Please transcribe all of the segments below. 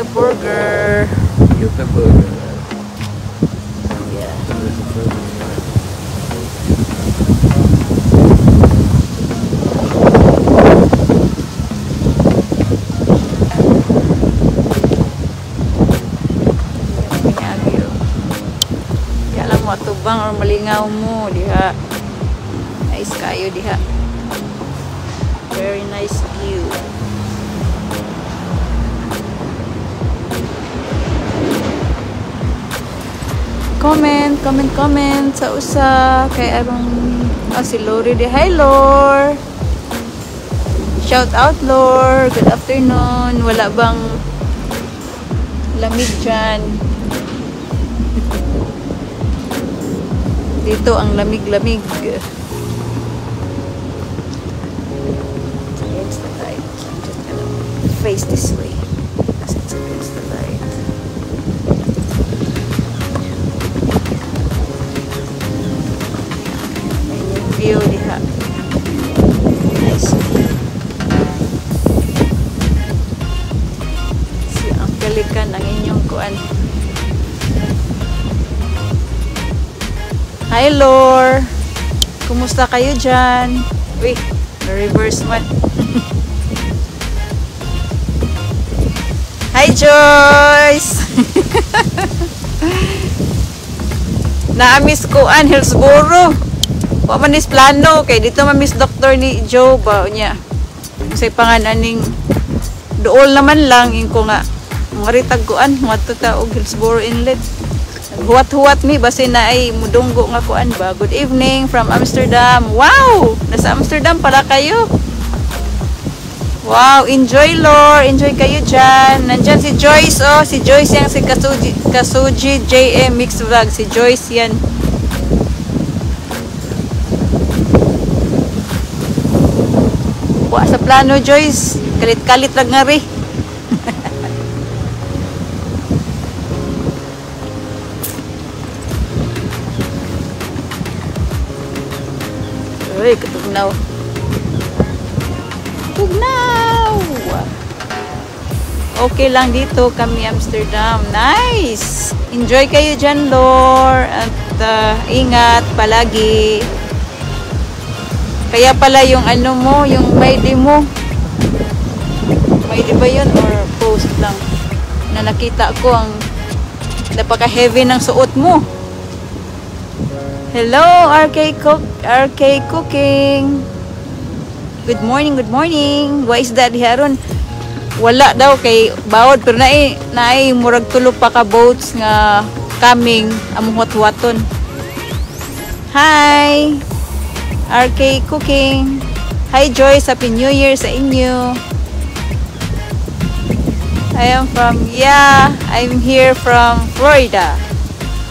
the burger. Get the burger. Yeah. Ya lang matubang or malingaw mo diha. Nice kayo diha. Very nice view. Comment sa usa kay abang si Lori di. Hi Lor. Shout out Lor. Good afternoon. Wala bang lamig dyan? Dito ang lamig-lamig. Against the light. I'm just gonna face this way as it's against the light. View diha. Nice view. Si ang pelikan ang inyong kuan. Hi Lor. Kumusta kayo dyan? Uy, na-reverse man. Hi Joyce. Na-miss ko an Hillsboro. Wa man is plano kay dito ma-miss doktor ni Joe ba niya. Say pangananing dool naman lang inko nga maritag kuan ngadto ta og Hillsboro Inlet. Huwat-huwat mi basin na ay mudunggo nga kuan ba. Good evening from Amsterdam. Wow, nasa Amsterdam pala kayo. Wow, enjoy Lord, enjoy kayo dyan. Nandyan si Joyce, oh, si Joyce yang si Kasuji JM Mix Vlog, si Joyce yan. Wa sa plano Joyce, kalit-kalit lang nga rin. Uy, katugnaw. Tugnaw! Okay lang dito kami Amsterdam. Nice! Enjoy kayo dyan, Lord. At ingat palagi. Kaya pala yung ano mo, yung Mayday mo. Mayday ba yun? Or post lang? Na nakita ko ang napaka-heavy ng suot mo. Hello, RK Cooking. Good morning, good morning. Why is that haron? Wala daw kay bawod pero naay murag tulo pa ka boats nga coming among watwaton. Hi. RK Cooking. Hi Joyce, Happy New Year sa inyo. I'm here from Florida.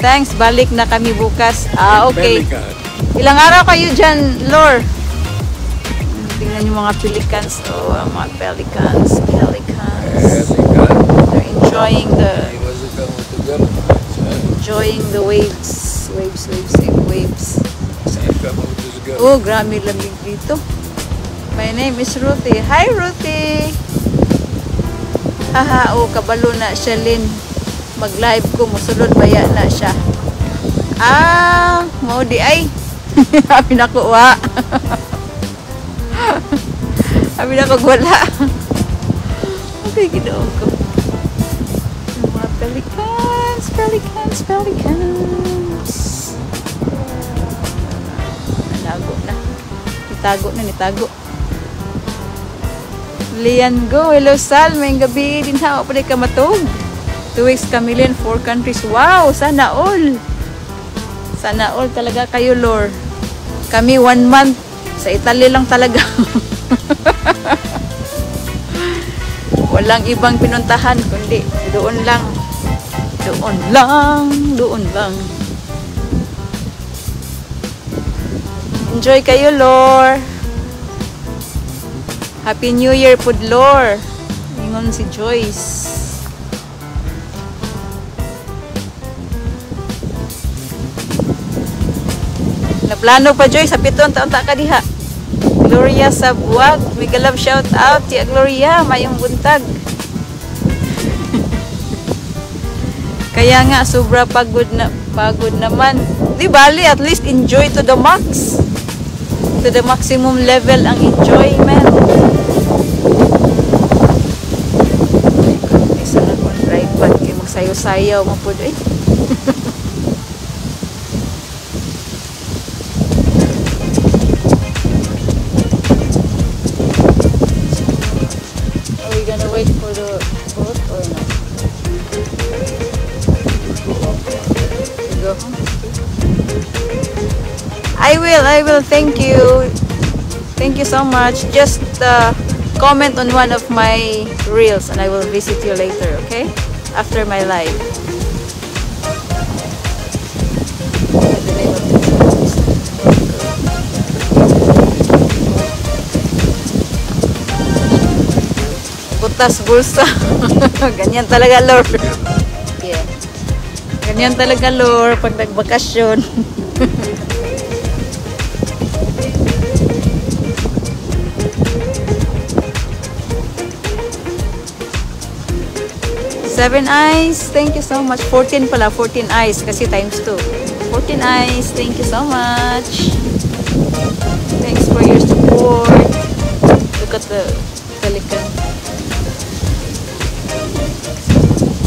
Thanks, balik na kami bukas. Okay. Ilang araw kayo dyan, Lor? Tingnan yung mga pelicans. Oh, mga pelicans. They're enjoying the waves. Waves. Oh, grabe lamig dito. My name is Ruthie. Hi, Ruthie! Haha, oh, kabalo na siya, Lynn. Mag-live ko, musulod baya na siya. Mau di ay. Habi na ko, wa. Habi na ko, wala. Okay, ginoon ko. Yung mga pelicans. Nitago. Lian go. Hello, Sal. May gabi din ha. O pa ka matog. 2 weeks kami Lynn, 4 countries. Wow, sana all. Sana all talaga kayo, Lord. Kami 1 month. Sa Italy lang talaga. Walang ibang pinuntahan, kundi doon lang. Enjoy kayo, Lord. Happy New Year, pud, Lord. Ingon si Joyce. Naplano pa Joyce, sa 7 taon ta ka diha. Gloria sa buwag. Mega love shout out. Tia Gloria, mayong buntag. Kaya nga, sobra pagod naman. Di bali, at least enjoy to the max. To the maximum level ang enjoyment. Isa na kong tripod kayo magsayo-sayaw mo po doon. Are we gonna wait for the boat or not? Go home. I will. Thank you. Thank you so much. Just comment on one of my reels and I will visit you later, okay? After my live. Butas bulsa. Ganyan talaga, Lord. Yeah. Ganyan talaga, Lord, pag nagbakasyon. Seven eyes, thank you so much. 14 pala, 14 eyes kasi times 2. 14 eyes, thank you so much. Thanks for your support. Look at the pelican.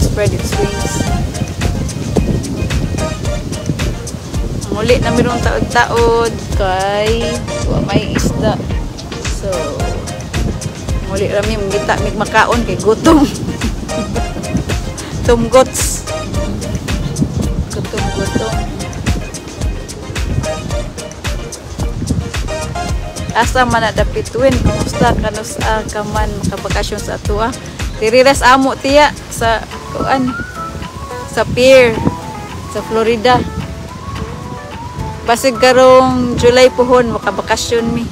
Spread its wings. Muli na mayroong taod-taod kay may isda. So, muli rami mangita mig makaon kay gutom. Tumgots. Gutom. Asa man nadapituin, kumusta kanus ka man makabakasyon sa atua? Tiriras amo tiya sa kuan sa pier sa Florida. Basig karong July pohon makabakasyon mi.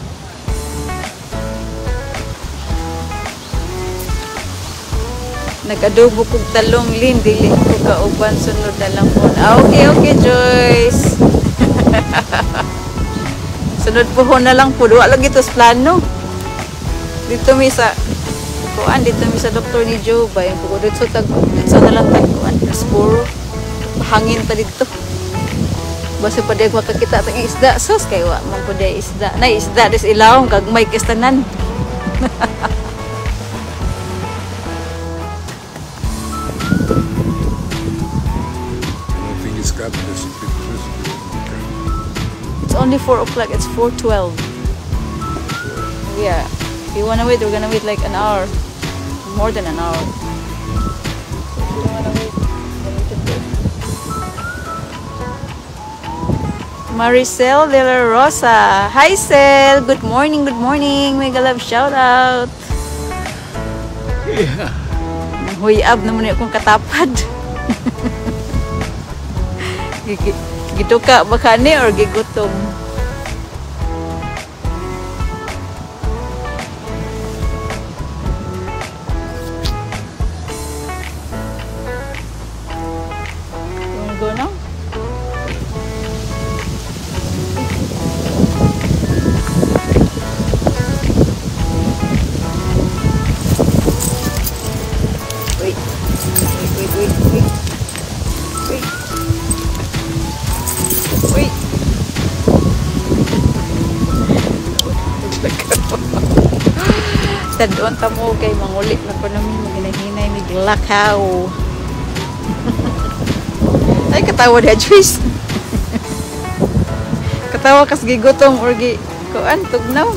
Nag-adobo kong talong lin, dili ko kauban, sunod na lang po. Okay, Joyce. Sunod po na lang po. Duwa lang ito sa plano. Dito mi sa kuan, dito mi sa doktor ni Joe ba. Yung po dito na lang tagkuan. Puro hangin pa dito. Basta pa dahil makakita ng isda. Sos kayo, mong po dahil isda. Na isda, des ilaw, kag may kistanan. It's only 4 o'clock. It's 4:12. Yeah. If you wanna wait, we're gonna wait like an hour. More than an hour. If you wanna wait, then we can wait. Maricel de la Rosa. Hi, Cel. Good morning. Mega love shout out. Yeah. Huyab naman yung akong katapad. Gitu ka baka ni or gigutom. Wanna go now? Wait. Doon tamo kay mangulit na ko namin maginahinay miglakaw. Ay katawa dia Joyce. Katawa kas gigutom or kuan tugnaw.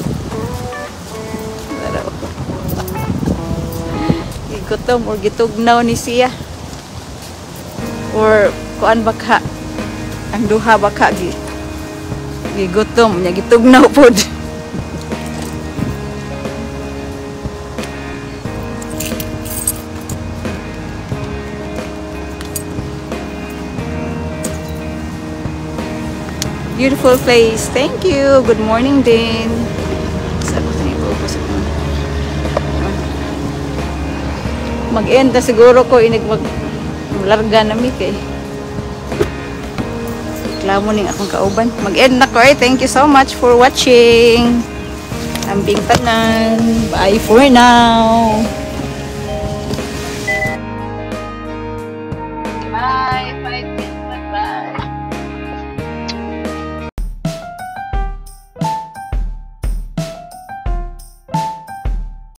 Gigutom or gitugnaw ni siya. Or kuan baka ang duha baka gigutom nya gitugnaw pod. Beautiful place. Thank you. Good morning din. Mag-end na siguro ko inig maglarga na mi kay. Reklamo ning akong kauban. Mag-end na ko eh. Thank you so much for watching. Ambing tanan. Bye for now.